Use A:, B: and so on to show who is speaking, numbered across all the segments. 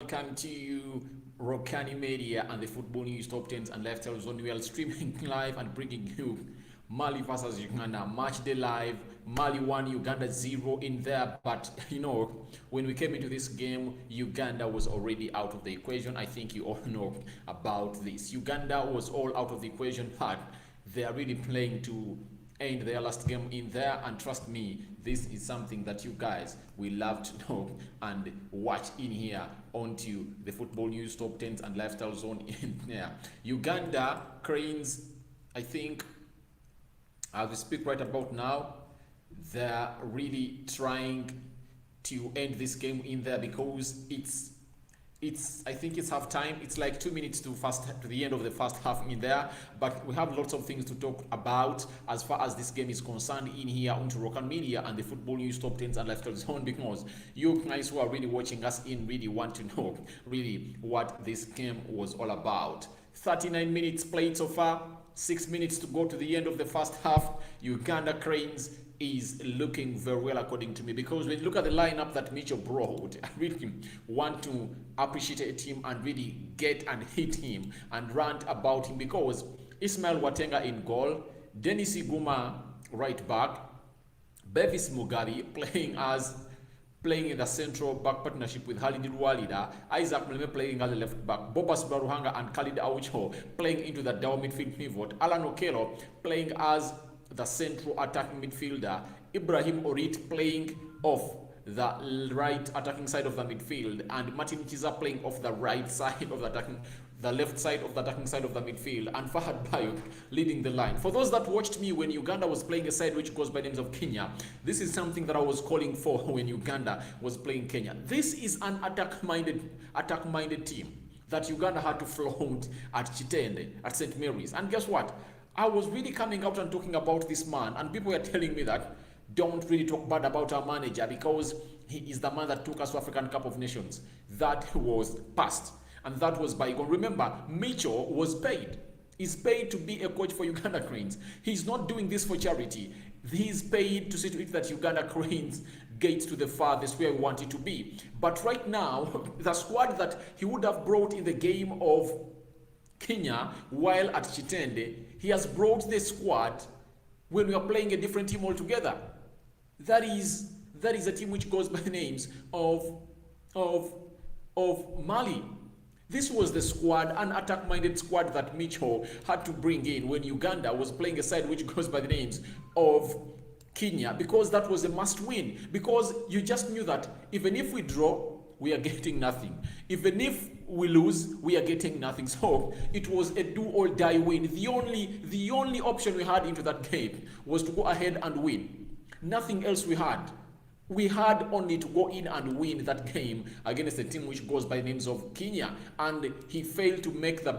A: Welcome to you, Rokani Media and the Football News Top 10s and Lifestyle Zone. We are streaming live and bringing you Mali versus Uganda match day live. Mali 1, Uganda 0 in there. But when we came into this game, Uganda was already out of the equation. I think you all know about this. Uganda was all out of the equation, but they are really playing to end their last game in there, and trust me, this is something that you guys will love to know and watch in here onto the Football News Top 10s and Lifestyle Zone in there. Uganda Cranes, I think, as we speak right about now, they're really trying to end this game in there because I think it's half time. It's like 2 minutes to the end of the first half in there, but we have lots of things to talk about as far as this game is concerned in here onto Rokan Media and the Football News Top 10s and Lifestyle Zone, because you guys who are really watching us in really want to know really what this game was all about. 39 minutes played so far, 6 minutes to go to the end of the first half. Uganda Cranes is looking very well according to me, because when you look at the lineup that Mitchell brought, I really want to appreciate him and really get and hit him and rant about him, because Ismail Watenga in goal, Dennis Iguma right back, Bevis Mugabi playing in the central back partnership with Halid Walida, Isaac Mleme playing as the left back, Bobas Baruhanga and Khalid Aucho playing into the down midfield pivot, Alan Okello playing as the central attacking midfielder, Ibrahim Orit playing off the right attacking side of the midfield, and Martin Chiza playing off the right side of the left side of the attacking side of the midfield, and Fahad Bayuk leading the line. For those that watched me when Uganda was playing a side which goes by names of Kenya, this is something that I was calling for when Uganda was playing Kenya. This is an attack-minded team that Uganda had to flaunt at Chitende, at St. Mary's. And guess what? I was really coming out and talking about this man, and people were telling me that don't really talk bad about our manager because he is the man that took us to African Cup of Nations. That was past, and that was bygone. Remember, Mitchell was paid. He's paid to be a coach for Uganda Cranes. He's not doing this for charity. He's paid to see to it that Uganda Cranes gets to the farthest where we want it to be. But right now, the squad that he would have brought in the game of Kenya while at Chitende, he has brought the squad when we are playing a different team altogether. That is a team which goes by the names of Mali. This was the squad, an attack-minded squad that Mitchell had to bring in when Uganda was playing a side which goes by the names of Kenya, because that was a must-win. Because you just knew that even if we draw, we are getting nothing. Even if we lose, we are getting nothing. So it was a do or die win. The only option we had into that game was to go ahead and win. Nothing else we had. We had only to go in and win that game against a team which goes by the names of Kenya, and he failed to make the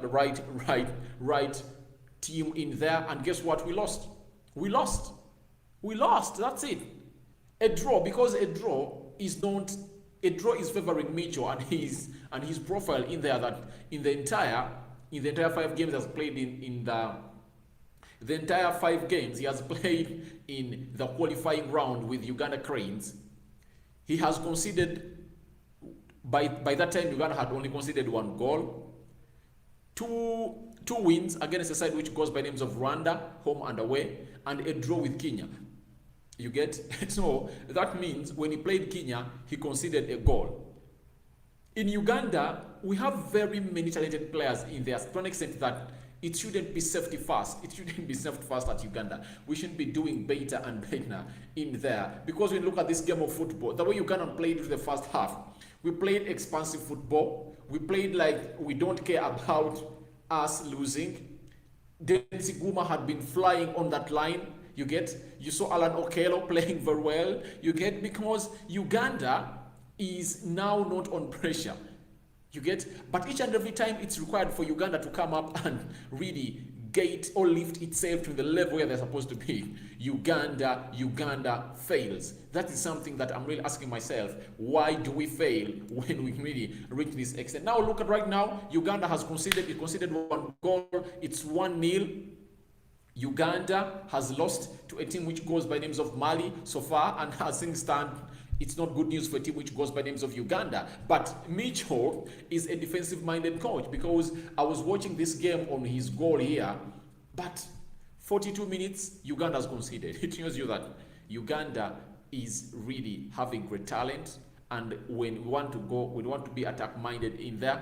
A: right team in there. And guess what? We lost. We lost. That's it. A draw, because a draw is favoring Mitchell and his profile in there, that in the entire 5 games has played in the entire 5 games he has played in the qualifying round with Uganda Cranes. He has conceded, by that time Uganda had only conceded 1 goal, two wins against a side which goes by names of Rwanda, home and away, and a draw with Kenya. You get? So that means when he played Kenya, he conceded a goal. In Uganda, we have very many talented players in there, to an extent that it shouldn't be safety first. It shouldn't be safety first at Uganda. We should be doing better and better in there. Because when you look at this game of football, the way Uganda played in the first half, we played expansive football. We played like we don't care about us losing. Dennis Iguma had been flying on that line. You saw Alan Okello playing very well. Because Uganda is now not on pressure. But each and every time it's required for Uganda to come up and really get or lift itself to the level where they're supposed to be, Uganda fails. That is something that I'm really asking myself. Why do we fail when we really reach this extent? Now look at right now, Uganda has conceded 1 goal. It's 1-0. Uganda has lost to a team which goes by names of Mali so far, and as things stand, It's not good news for a team which goes by names of Uganda. But Micho is a defensive-minded coach, because I was watching this game on his goal here, but 42 minutes, Uganda's conceded. It tells you that Uganda is really having great talent, and when we want to be attack-minded in there,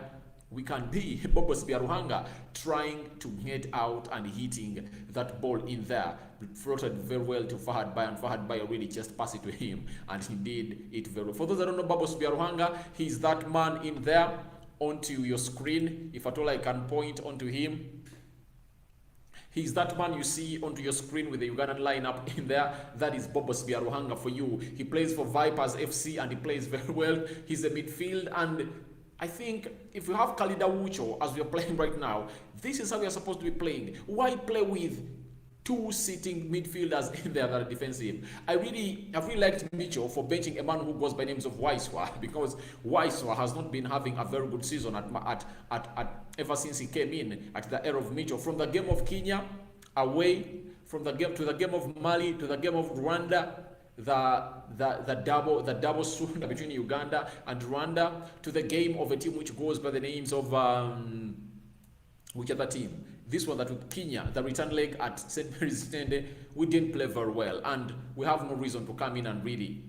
A: we can be Bobos Biaruhanga trying to get out and hitting that ball in there. It floated very well to Fahad Bai, and Fahad Bai really just passed it to him, and he did it very well. For those that don't know Bobos Biaruhanga, he's that man in there onto your screen. If at all I can point onto him, he's that man you see onto your screen with the Ugandan lineup in there. That is Bobos Biaruhanga for you. He plays for Vipers FC, and he plays very well. He's a midfield, and I think if you have Khalida Wucho as we are playing right now, this is how we are supposed to be playing. Why play with two sitting midfielders in there that are defensive? I really liked Mitchell for benching a man who goes by names of Waiswa, because Waiswa has not been having a very good season ever since he came in at the era of Mitchell. From the game of Kenya away, from the game to the game of Mali to the game of Rwanda, the double swing between Uganda and Rwanda, to the game of a team which goes by the names of which other team? This one that with Kenya, the return leg at St. Mary's Tende, we didn't play very well, and we have no reason to come in and really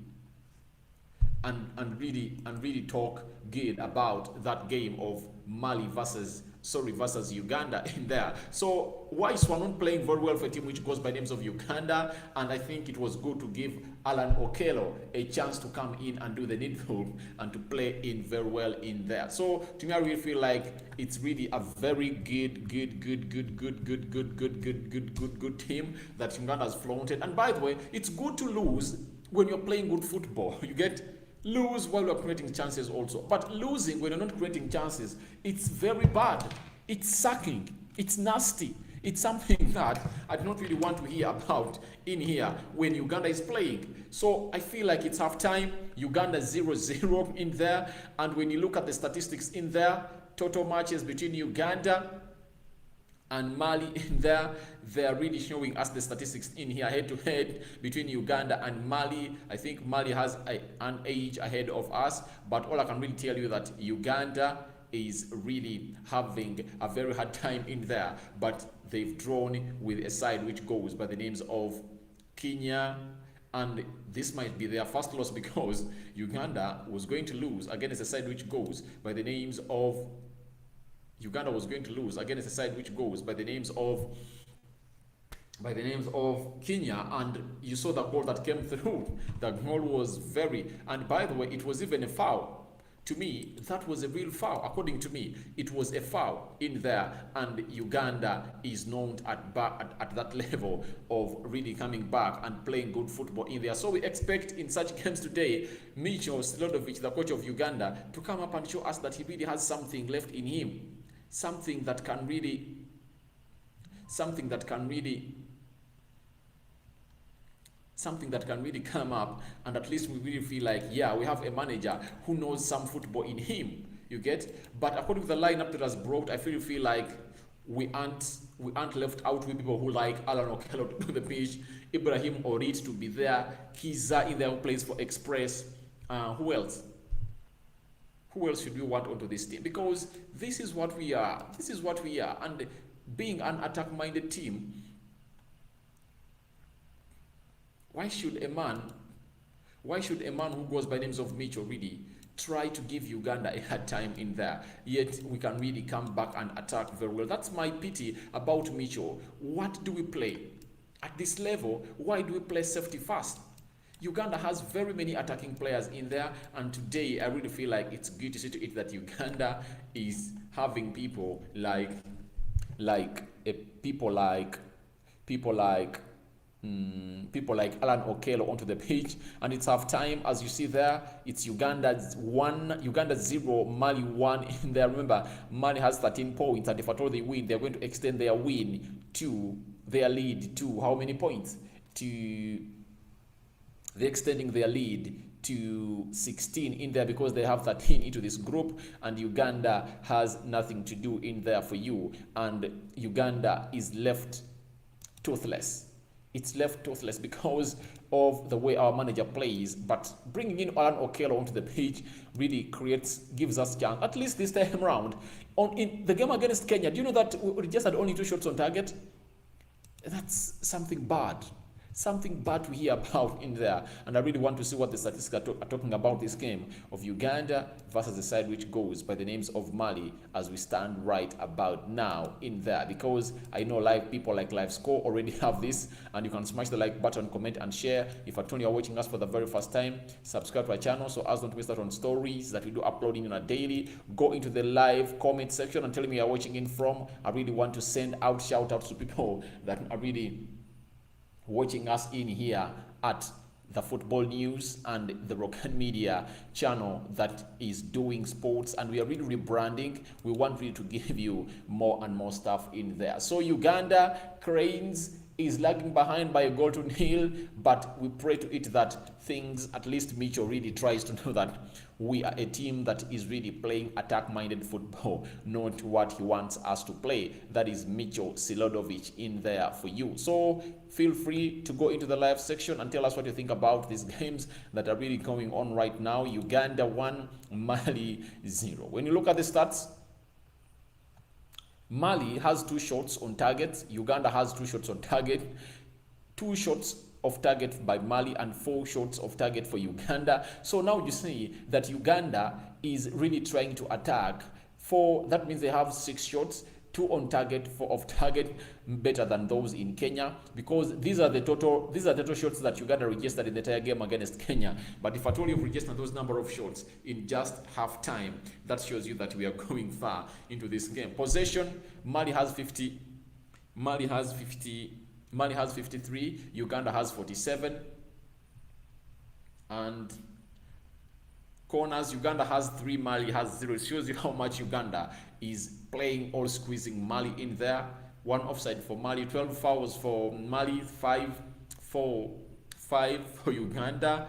A: talk good about that game of Mali versus Uganda in there. So Wise were not playing very well for a team which goes by names of Uganda, and I think it was good to give Alan Okello a chance to come in and do the needful and to play in very well in there. So to me, I really feel like it's really a very good team that Uganda has flaunted. And by the way, it's good to lose when you're playing good football. You get lose while you're creating chances also. But losing when you're not creating chances, it's very bad. It's sucking. It's nasty. It's something that I do not really want to hear about in here when Uganda is playing. So I feel like it's half time. Uganda 0-0 in there. And when you look at the statistics in there, total matches between Uganda and Mali in there, they are really showing us the statistics in here head to head between Uganda and Mali. I think Mali has an age ahead of us, but all I can really tell you that Uganda is really having a very hard time in there, but they've drawn with a side which goes by the names of Kenya, and this might be their first loss, because Uganda was going to lose against a side which goes by the names of Uganda was going to lose against a side which goes by the names of Kenya, and you saw the goal that came through. The goal was and by the way, it was even a foul. To me, that was a real foul. According to me, it was a foul in there, and Uganda is known at that level of really coming back and playing good football in there. So we expect in such games today, Micho Slodovic, the coach of Uganda, to come up and show us that he really has something left in him. Something that can really come up, and at least we really feel like, yeah, we have a manager who knows some football in him. You get? But according to the lineup that was brought, I feel like we aren't left out with people who like Alan Okello to the pitch, Ibrahim Orit to be there, Kiza in there who plays for Express. Who else? Who else should we want onto this team? Because this is what we are. And being an attack-minded team, why should a man who goes by names of Mitchell really try to give Uganda a hard time in there, yet we can really come back and attack very well? That's my pity about Mitchell. What do we play? At this level, why do we play safety first? Uganda has very many attacking players in there, and today I really feel like it's good to see to it that Uganda is having people like Alan Okello onto the pitch, and it's half time. As you see there, it's Uganda 0, Mali 1 in there. Remember, Mali has 13 points, and if at all they win, they're going to extend their win to their lead to how many points? They're extending their lead to 16 in there, because they have 13 into this group, and Uganda has nothing to do in there for you, and Uganda is left toothless. it's left toothless because of the way our manager plays. But bringing in Alan Okello onto the pitch really gives us chance. At least this time around, in the game against Kenya, do you know that we just had only 2 shots on target? That's something bad. Something bad to hear about in there. And I really want to see what the statistics are talking about this game of Uganda versus the side which goes by the names of Mali as we stand right about now in there. Because I know people like Live Score already have this, and you can smash the like button, comment and share. If at all you're watching us for the very first time, subscribe to our channel so as don't miss out on stories that we do uploading on a daily. Go into the live comment section and tell me you're watching in from. I really want to send out shout outs to people that are really watching us in here at the Football News and the Rokan Media channel that is doing sports, and we are really rebranding. We want really to give you more and more stuff in there. So Uganda Cranes is lagging behind by a 1-0, but we pray to it that things, at least Mitchell really tries to know that we are a team that is really playing attack-minded football, not what he wants us to play. That is Mitchell Silodovic in there for you. So feel free to go into the live section and tell us what you think about these games that are really going on right now. Uganda 1, Mali 0. When you look at the stats, Mali has 2 shots on target. Uganda has 2 shots on target. 2 shots of target by Mali and 4 shots of target for Uganda. So now you see that Uganda is really trying to attack. That means they have 6 shots, 2 on target, 4 off target, better than those in Kenya, because these are the total shots that Uganda registered in the entire game against Kenya. But if at all you've registered those number of shots in just half time, that shows you that we are going far into this game. Possession, Mali has 53, Uganda has 47, and corners, Uganda has 3, Mali has 0. It shows you how much Uganda is playing or squeezing Mali in there. 1 offside for Mali, 12 fouls for Mali, 5 for Uganda.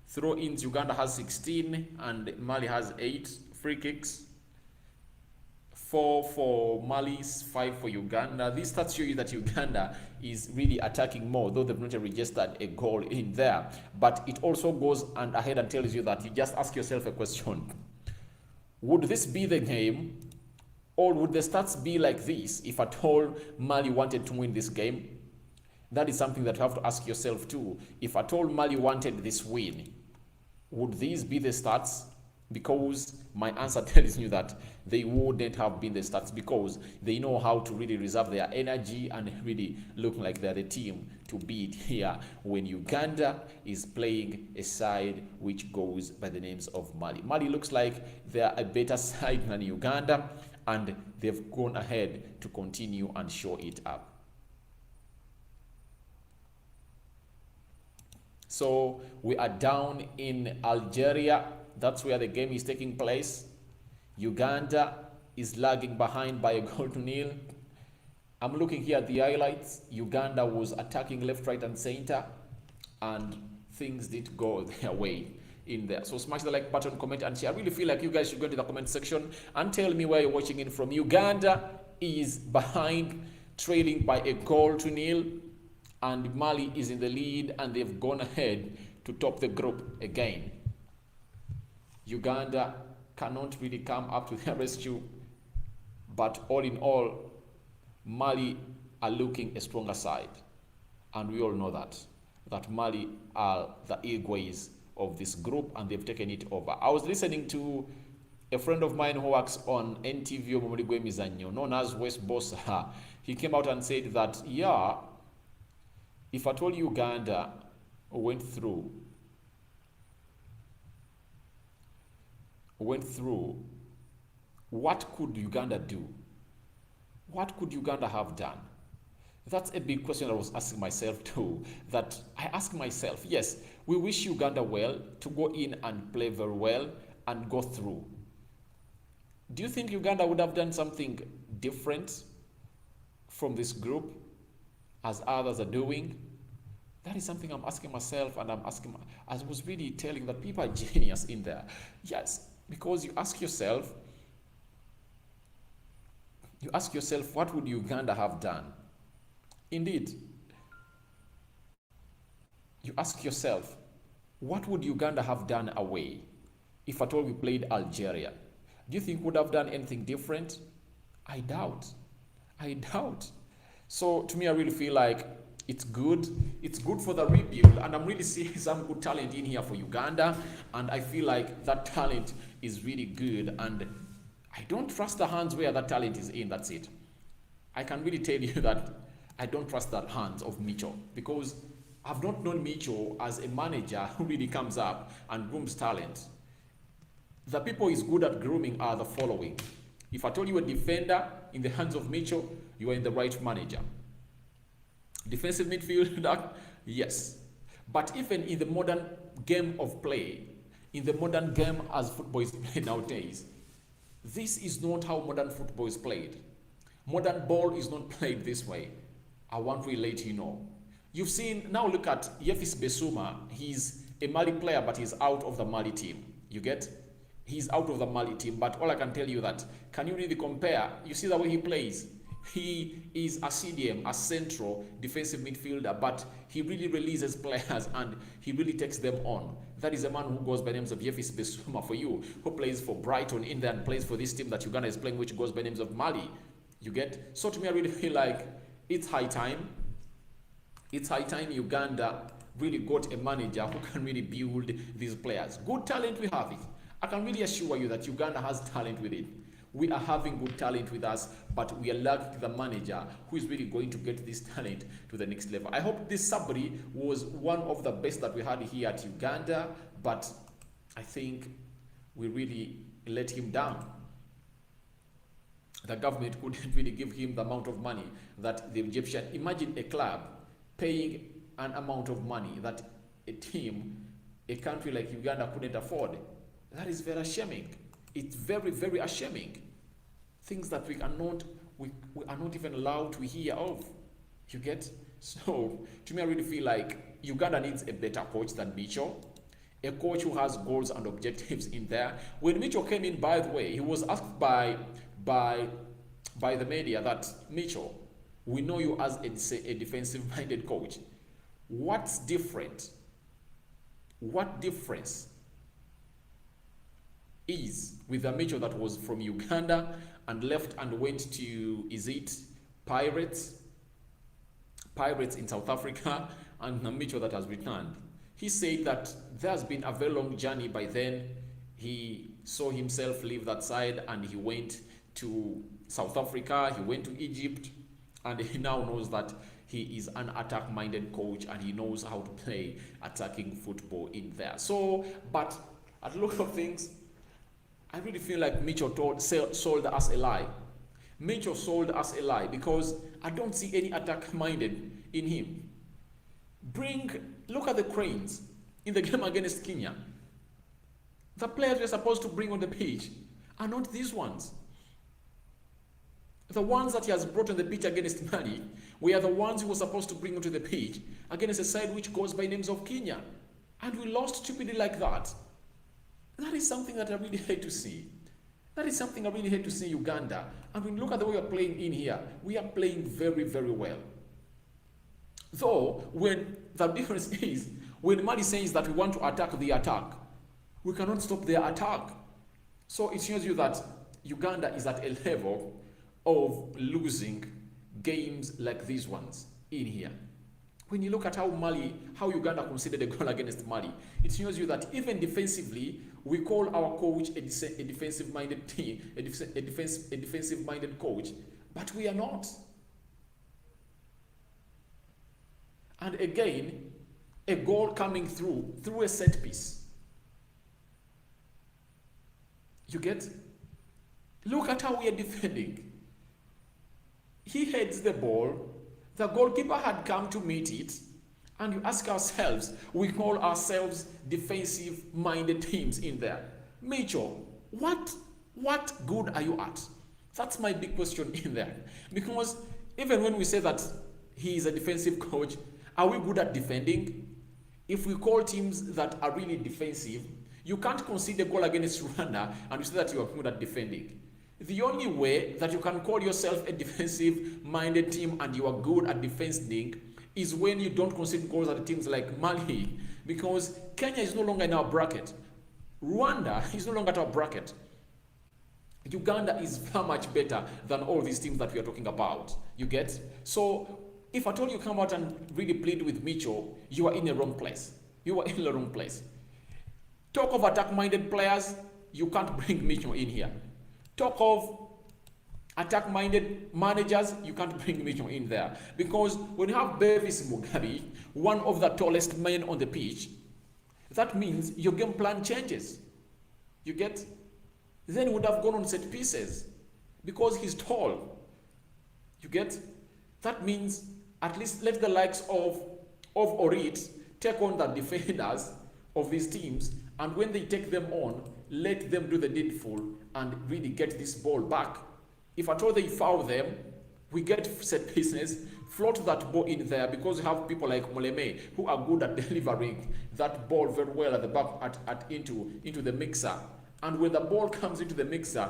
A: Throw-ins, Uganda has 16 and Mali has 8. Free kicks, 4 for Mali, 5 for Uganda. These stats show you that Uganda is really attacking more, though they've not registered a goal in there. But it also goes ahead and tells you that you just ask yourself a question. Would this be the game, or would the stats be like this if at all Mali wanted to win this game? That is something that you have to ask yourself too. If at all Mali wanted this win, would these be the stats? Because my answer tells you that they wouldn't have been the stats, because they know how to really reserve their energy and really look like they're the team to beat here when Uganda is playing a side which goes by the names of Mali. Mali looks like they're a better side than Uganda, and they've gone ahead to continue and show it up. So we are down in Algeria. That's where the game is taking place. Uganda is lagging behind by a 1-0. I'm looking here at the highlights. Uganda was attacking left, right, and center, and things didn't go their way in there. So smash the like button, comment, and share. I really feel like you guys should go into the comment section and tell me where you're watching in from. Uganda is behind, trailing by a 0, and Mali is in the lead, and they've gone ahead to top the group again. Uganda cannot really come up to their rescue, but all in all, Mali are looking a stronger side, and we all know that Mali are the Igways of this group, and they've taken it over. I was listening to a friend of mine who works on NTV Omurigwe Mizanyo, known as West Bossa. He came out and said that, yeah, if at all Uganda went through, what could Uganda do? What could Uganda have done? That's a big question I was asking myself too. That I ask myself, yes, we wish Uganda well to go in and play very well and go through. Do you think Uganda would have done something different from this group as others are doing? That is something I'm asking myself, and I was really telling that people are genius in there. Yes, because you ask yourself, what would Uganda have done? Indeed, You ask yourself, what would Uganda have done away if at all we played Algeria? Do you think we would have done anything different? I doubt. I doubt. So to me, I really feel like it's good. It's good for the rebuild, and I'm really seeing some good talent in here for Uganda, and I feel like that talent is really good, and I don't trust the hands where that talent is in. That's it. I can really tell you that I don't trust the hands of Mitchell, because I've not known Mitchell as a manager who really comes up and grooms talent. The people he's good at grooming are the following. If I told you a defender in the hands of Mitchell, you are in the right manager. Defensive midfielder, yes. But even in the modern game of play, in the modern game as football is played nowadays, this is not how modern football is played. Modern ball is not played this way. I want to let you know. You've seen, now look at Yefis Besuma. He's a Mali player, but he's out of the Mali team. You get? He's out of the Mali team, but all I can tell you that, can you really compare? You see the way he plays? He is a CDM, a central defensive midfielder, but he really releases players and he really takes them on. That is a man who goes by the names of Yefis Besuma for you, who plays for Brighton in there and plays for this team that Uganda is playing, which goes by the names of Mali. You get? So to me, I really feel like it's high time. It's high time Uganda really got a manager who can really build these players. Good talent, we have it. I can really assure you that Uganda has talent with it. We are having good talent with us, but we are lacking the manager who is really going to get this talent to the next level. I hope this Sabri was one of the best that we had here at Uganda, but I think we really let him down. The government couldn't really give him the amount of money that the Egyptian, imagine a club paying an amount of money that a team, a country like Uganda couldn't afford. That is very shaming. It's very, very ashamed. Things that we are not even allowed to hear of. You get? So, to me, I really feel like Uganda needs a better coach than Mitchell. A coach who has goals and objectives in there. When Mitchell came in, by the way, he was asked by the media that, Mitchell, we know you as a defensive-minded coach. What's different? What difference is with the Mitchell that was from Uganda and left and went to, is it Pirates in South Africa, and the Mitchell that has returned? He said that there's been a very long journey. By then he saw himself leave that side and he went to South Africa, he went to Egypt, and he now knows that he is an attack-minded coach and he knows how to play attacking football in there. So, but at the look of things, I really feel like Mitchell sold us a lie. Mitchell sold us a lie because I don't see any attack-minded in him. Look at the Cranes in the game against Kenya. The players we're supposed to bring on the pitch are not these ones. The ones that he has brought on the pitch against Mali were the ones he was supposed to bring onto the pitch against a side which goes by names of Kenya. And we lost stupidly like that. That is something that I really hate to see. That is something I really hate to see Uganda. And when you look at the way we're playing in here, we are playing very, very well. Though, when the difference is, when Mali says that we want to attack the attack, we cannot stop their attack. So it shows you that Uganda is at a level of losing games like these ones in here. When you look at how Uganda conceded a goal against Mali, it shows you that even defensively, we call our coach a defensive-minded team, a defensive-minded coach, but we are not. And again, a goal coming through a set piece. You get? Look at how we are defending. He heads the ball. The goalkeeper had come to meet it, and you ask ourselves, we call ourselves defensive-minded teams in there. Mitchell, what good are you at? That's my big question in there. Because even when we say that he is a defensive coach, are we good at defending? If we call teams that are really defensive, you can't concede a goal against Rwanda and you say that you are good at defending. The only way that you can call yourself a defensive-minded team and you are good at defending is when you don't concede goals at teams like Mali, because Kenya is no longer in our bracket. Rwanda is no longer at our bracket. Uganda is far much better than all these teams that we are talking about. You get? So if at all you come out and really plead with Mitchell, you are in the wrong place. You are in the wrong place. Talk of attack-minded players, you can't bring Mitchell in here. Talk of attack-minded managers, you can't bring Mitchell in there. Because when you have Bevis Mugabe, one of the tallest men on the pitch, that means your game plan changes. You get? Then he would have gone on set pieces because he's tall. You get? That means at least let the likes of Orit take on the defenders of these teams, and when they take them on, let them do the needful and really get this ball back. If at all they foul them, we get set pieces, float that ball in there, because you have people like Moleme who are good at delivering that ball very well at the back into the mixer. And when the ball comes into the mixer,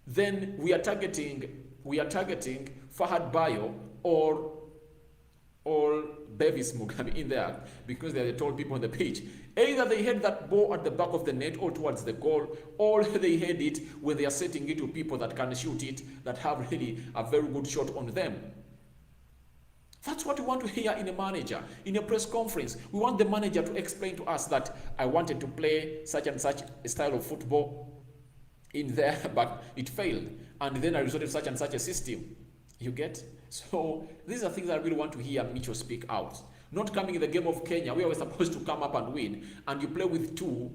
A: then we are targeting Fahad Bayo or Bevis Mugabe in there, because they are the tall people on the pitch. Either they head that ball at the back of the net or towards the goal, or they head it when they are setting it to people that can shoot it, that have really a very good shot on them. That's what we want to hear in a manager, in a press conference. We want the manager to explain to us that I wanted to play such and such a style of football in there, but it failed. And then I resorted to such and such a system. You get? So these are things that I really want to hear Mitchell speak out. Not coming in the game of Kenya, we were supposed to come up and win, and you play with two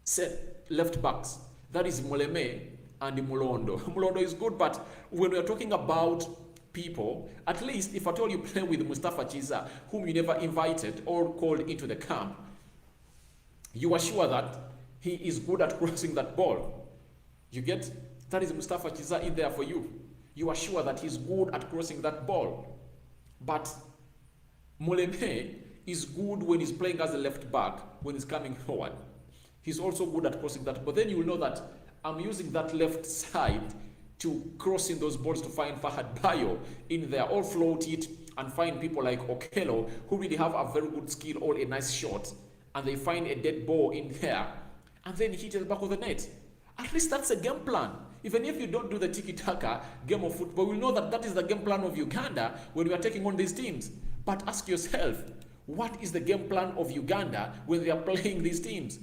A: set left backs. That is Moleme and Mulondo. Mulondo is good, but when we are talking about people, at least if at all you play with Mustafa Chiza, whom you never invited or called into the camp, you are sure that he is good at crossing that ball. You get? That is Mustafa Chiza in there for you. You are sure that he's good at crossing that ball. But Moleme is good when he's playing as a left back, when he's coming forward. He's also good at crossing that. But then you will know that I'm using that left side to cross in those balls to find Fahad Bayo in there, or float it and find people like Okello who really have a very good skill or a nice shot, and they find a dead ball in there and then hit the back of the net. At least that's a game plan. Even if you don't do the tiki-taka game of football, we know that that is the game plan of Uganda when we are taking on these teams. But ask yourself, what is the game plan of Uganda when they are playing these teams?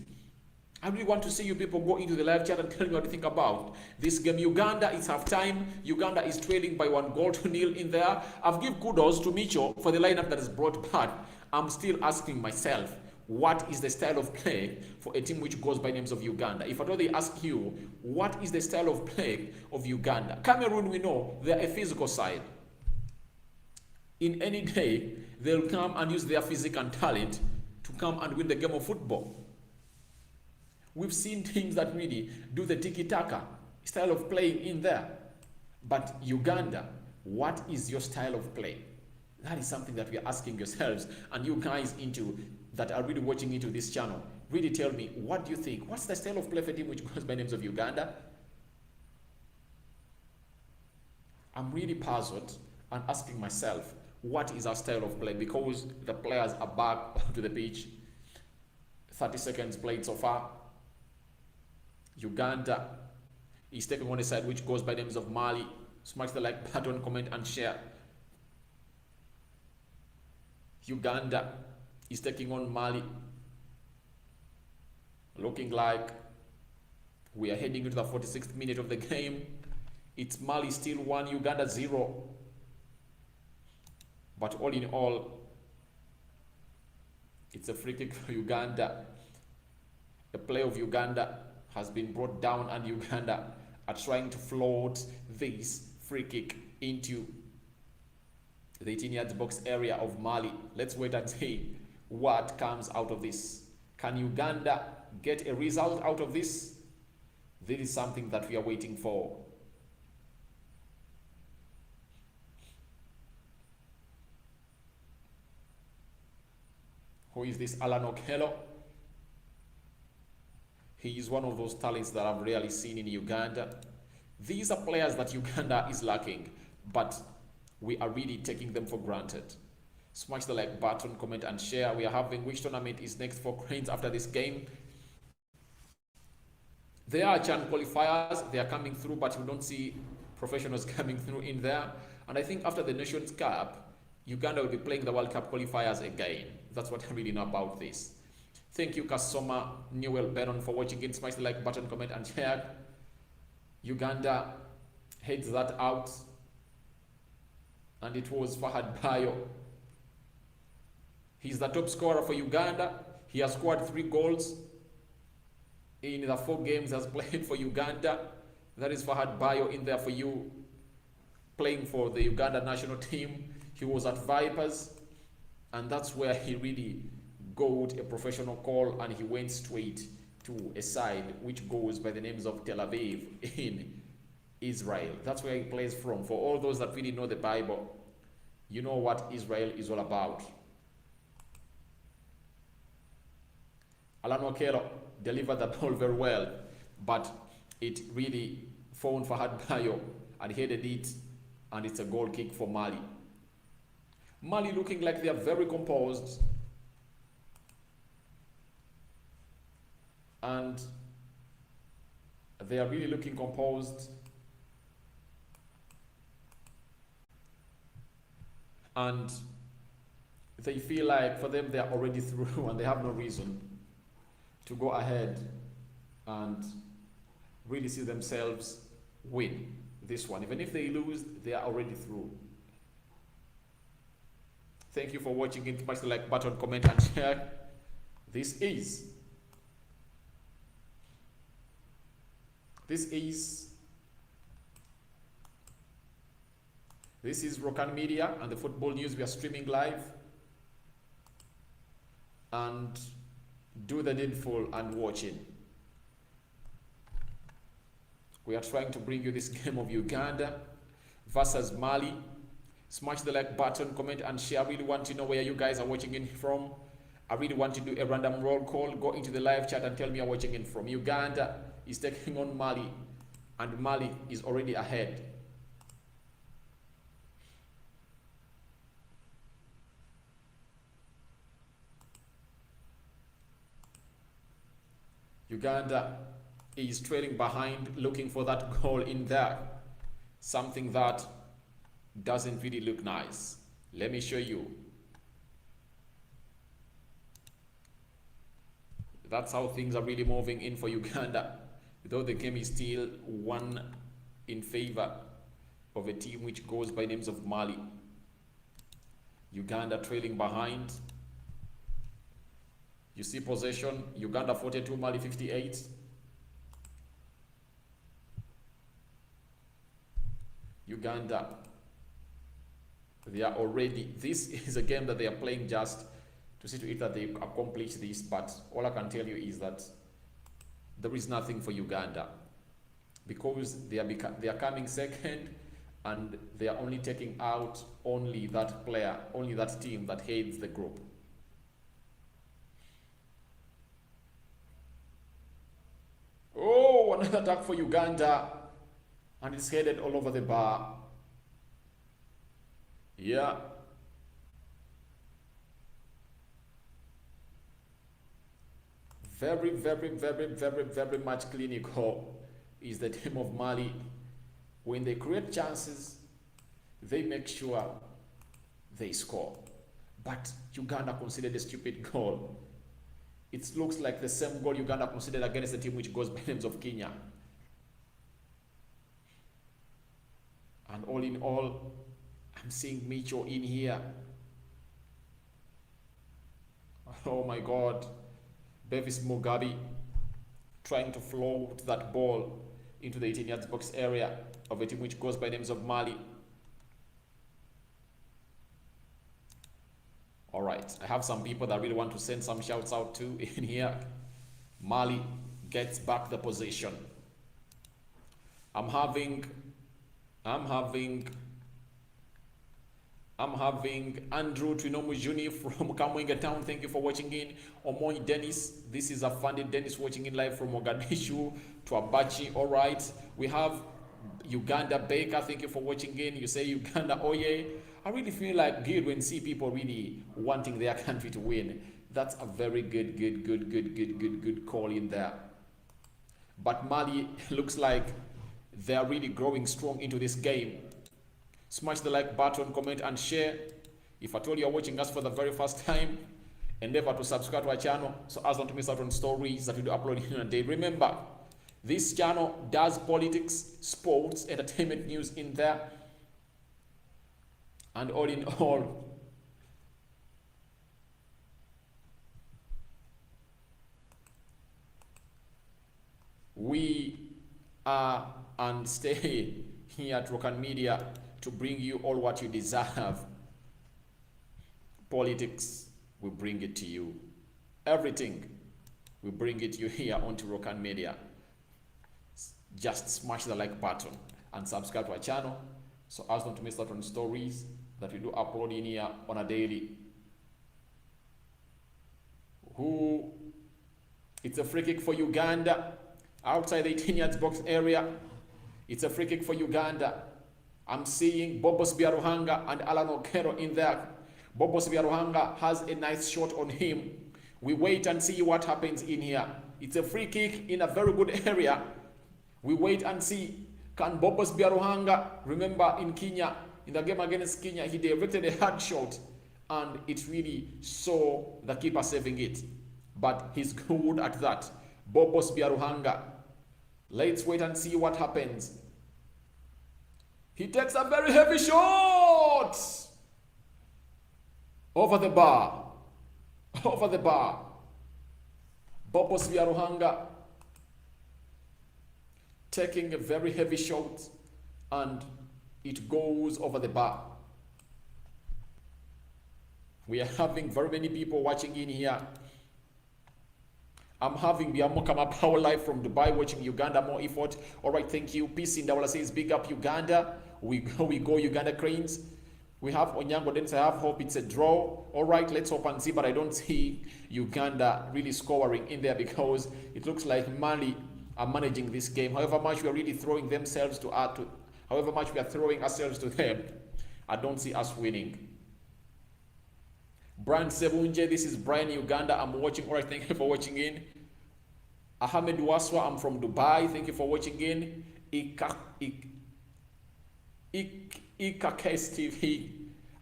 A: I really want to see you people go into the live chat and tell me what you think about this game. Uganda is half-time. Uganda is trailing by 1-0 in there. I've given kudos to Micho for the lineup that is brought back. I'm still asking myself, what is the style of play for a team which goes by names of Uganda? If at all they ask you, what is the style of play of Uganda? Cameroon, we know, they're a physical side. In any day, they'll come and use their physique and talent to come and win the game of football. We've seen teams that really do the tiki-taka style of playing in there. But Uganda, what is your style of play? That is something that we are asking yourselves, and you guys that are really watching into this channel, really tell me, what do you think? What's the style of play for a team which goes by names of Uganda? I'm really puzzled and asking myself, what is our style of play? Because the players are back to the pitch. 30 seconds played so far. Uganda is taking on a side which goes by names of Mali. Smash the like button, comment and share. Uganda is taking on Mali. Looking like we are heading into the 46th minute of the game. It's Mali still 1, Uganda 0. But all in all, it's a free kick for Uganda. The play of Uganda has been brought down, and Uganda are trying to float this free kick into the 18-yard box area of Mali. Let's wait and see what comes out of this. Can Uganda get a result out of this? This is something that we are waiting for. Who is this Alan Okello? He is one of those talents that I've rarely seen in Uganda. These are players that Uganda is lacking, but we are really taking them for granted. Smash the like button, comment and share. We are having which tournament is next for Cranes after this game. There are Chan qualifiers, they are coming through, but we don't see professionals coming through in there. And I think after the Nations Cup, Uganda will be playing the World Cup qualifiers again. That's what I really know about this. Thank you, Kasoma Newell Bannon, for watching in. Smash the like button, comment and share. Uganda heads that out. And it was Fahad Bayo. He's the top scorer for Uganda. He has scored 3 goals in the 4 games he has played for Uganda. That is Fahad Bayo in there for you, playing for the Uganda national team. He was at Vipers, and that's where he really got a professional call, and he went straight to a side which goes by the names of Tel Aviv in Israel. That's where he plays from. For all those that really know the Bible, you know what Israel is all about. Alan Okello delivered the ball very well, but it really found Fahad Bayo and headed it, and it's a goal kick for Mali. Mali looking like they are very composed, and they are really looking composed, and they feel like for them they are already through and they have no reason to go ahead and really see themselves win this one. Even if they lose, they are already through. Thank you for watching. Smash the like button, comment and share. This is Rokan Media and the football news. We are streaming live, and do the needful and watch it. We are trying to bring you this game of Uganda versus Mali. Smash the like button, comment and share. I really want to know where you guys are watching in from. I really want to do a random roll call. Go into the live chat and tell me you're watching in from. Uganda is taking on Mali, and Mali is already ahead. Uganda is trailing behind, looking for that goal in there. Something that doesn't really look nice. Let me show you. That's how things are really moving in for Uganda. Though the game is still 1 in favor of a team which goes by names of Mali. Uganda trailing behind. You see possession, Uganda 42, Mali 58. Uganda, they are already, this is a game that they are playing just to see to it that they accomplish this, but all I can tell you is that there is nothing for Uganda, because they are coming second, and they are only taking out only that player, only that team that heads the group. Oh, another attack for Uganda, and it's headed all over the bar. Yeah. Very, very, very, very, very much clinical is the team of Mali. When they create chances, they make sure they score. But Uganda conceded a stupid goal. It looks like the same goal Uganda conceded against the team which goes by names of Kenya. And all in all, I'm seeing Micho in here. Oh my God. Bevis Mugabe trying to float that ball into the 18 yards box area of a team which goes by names of Mali. All right, I have some people that really want to send some shouts out to in here. Mali gets back the position. I'm having Andrew Twinomu Juni from Kamwenga Town. Thank you for watching in. Omoy Dennis, this is a funded Dennis watching in live from Mogadishu to Abachi. All right, we have Uganda Baker. Thank you for watching in. You say Uganda Oye. I really feel like good when see people really wanting their country to win. That's a very good call in there. But Mali looks like they are really growing strong into this game. Smash the like button, comment and share. If at all you're watching us for the very first time, endeavor to subscribe to our channel so as not to miss out on stories that we do upload in a day. Remember, this channel does politics, sports, entertainment news in there. And all in all, we are and stay here at Rokan Media to bring you all what you deserve. Politics, we bring it to you. Everything, we bring it to you here onto Rokan Media. Just smash the like button and subscribe to our channel so as not to miss out on stories that we do upload in here on a daily. It's a free kick for Uganda outside the 18 yards box area. It's a free kick for Uganda. I'm seeing Bobos Biaruhanga and Alan Okero in there. Bobos Biaruhanga has a nice shot on him. We wait and see what happens in here. It's a free kick in a very good area. We wait and see. Can Bobos Biaruhanga, remember in Kenya, in the game against Kenya, he directed a hard shot and it really saw the keeper saving it. But he's good at that. Bobos Biaruhanga. Let's wait and see what happens. He takes a very heavy shot! Over the bar. Over the bar. Bobos Biaruhanga taking a very heavy shot and it goes over the bar. We are having very many people watching in here. I'm having Biamokama Power Live from Dubai watching Uganda, more effort. All right, thank you. Peace in Dawala says big up Uganda. We go Uganda Cranes. We have Onyango Dennis. I have hope it's a draw. All right, let's hope and see, but I don't see Uganda really scoring in there because it looks like Mali are managing this game. However much we are really throwing themselves to however much we are throwing ourselves to them, I don't see us winning. Brian Sebunje, this is Brian Uganda. I'm watching. All right, thank you for watching in. Ahmed Waswa, I'm from Dubai. Thank you for watching in. Ikakes TV.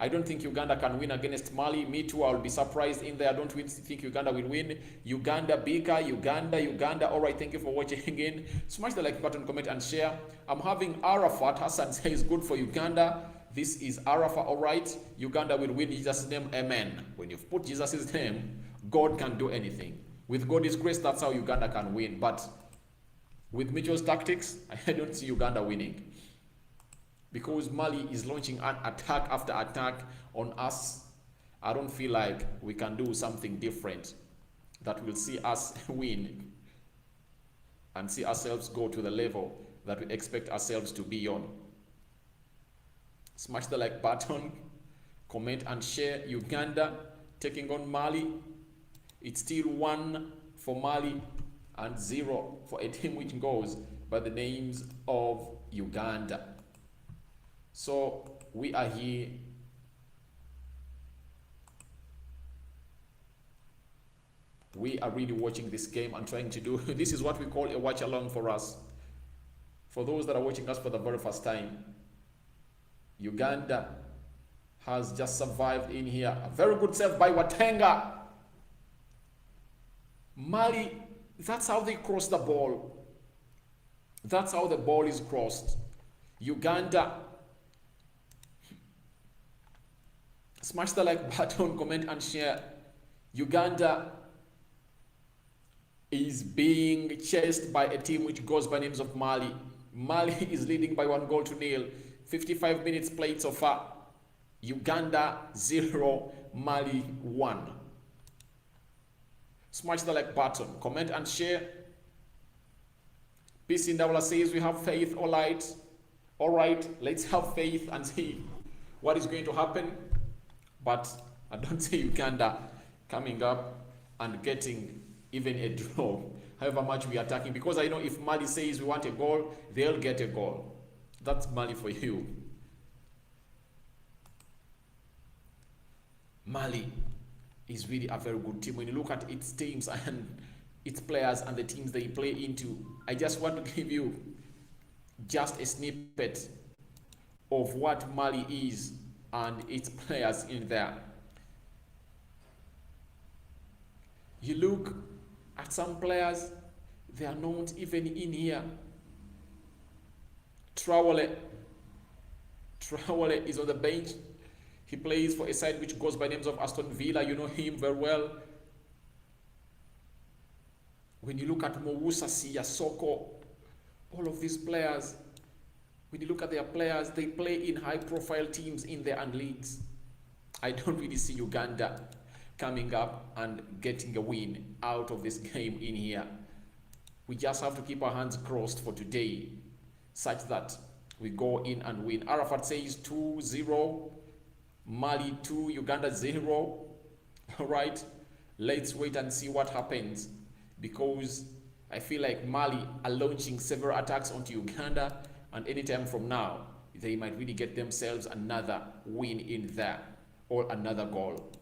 A: I don't think Uganda can win against Mali. Me too, I'll be surprised in there. I don't think Uganda will win. Uganda, Bika, Uganda. All right, thank you for watching again. Smash the like button, comment and share. I'm having Arafat. Hassan says good for Uganda. This is Arafat, all right. Uganda will win Jesus' name, amen. When you've put Jesus' name, God can do anything. With God's grace, that's how Uganda can win. But with Mitchell's tactics, I don't see Uganda winning. Because Mali is launching an attack after attack on us, I don't feel like we can do something different that will see us win and see ourselves go to the level that we expect ourselves to be on. Smash the like button, comment and share. Uganda taking on Mali. It's still 1 for Mali and 0 for a team which goes by the names of Uganda. So we are here. We are really watching this game and trying to do, this is what we call a watch along for us. For those that are watching us for the very first time, Uganda has just survived in here. A very good save by Watenga. Mali, that's how they cross the ball. That's how the ball is crossed. Uganda, smash the like button, comment and share. Uganda is being chased by a team which goes by names of Mali. Mali is leading by 1-0. 55 minutes played so far. Uganda 0, Mali 1. Smash the like button, comment and share. Peace in Dawla says we have faith. All right, let's have faith and see what is going to happen. But I don't see Uganda coming up and getting even a draw, however much we are attacking, because I know if Mali says we want a goal, they'll get a goal. That's Mali for you. Mali is really a very good team. When you look at its teams and its players and the teams they play into, I just want to give you just a snippet of what Mali is and its players in there. You look at some players, they are not even in here. Traore is on the bench. He plays for a side which goes by names of Aston Villa. You know him very well. When you look at Moussa Sissoko, all of these players, when you look at their players, they play in high-profile teams in their own leagues. I don't really see Uganda coming up and getting a win out of this game in here. We just have to keep our hands crossed for today, such that we go in and win. Arafat says 2-0, Mali 2, Uganda 0. All right, let's wait and see what happens, because I feel like Mali are launching several attacks onto Uganda, and anytime from now, they might really get themselves another win in there or another goal.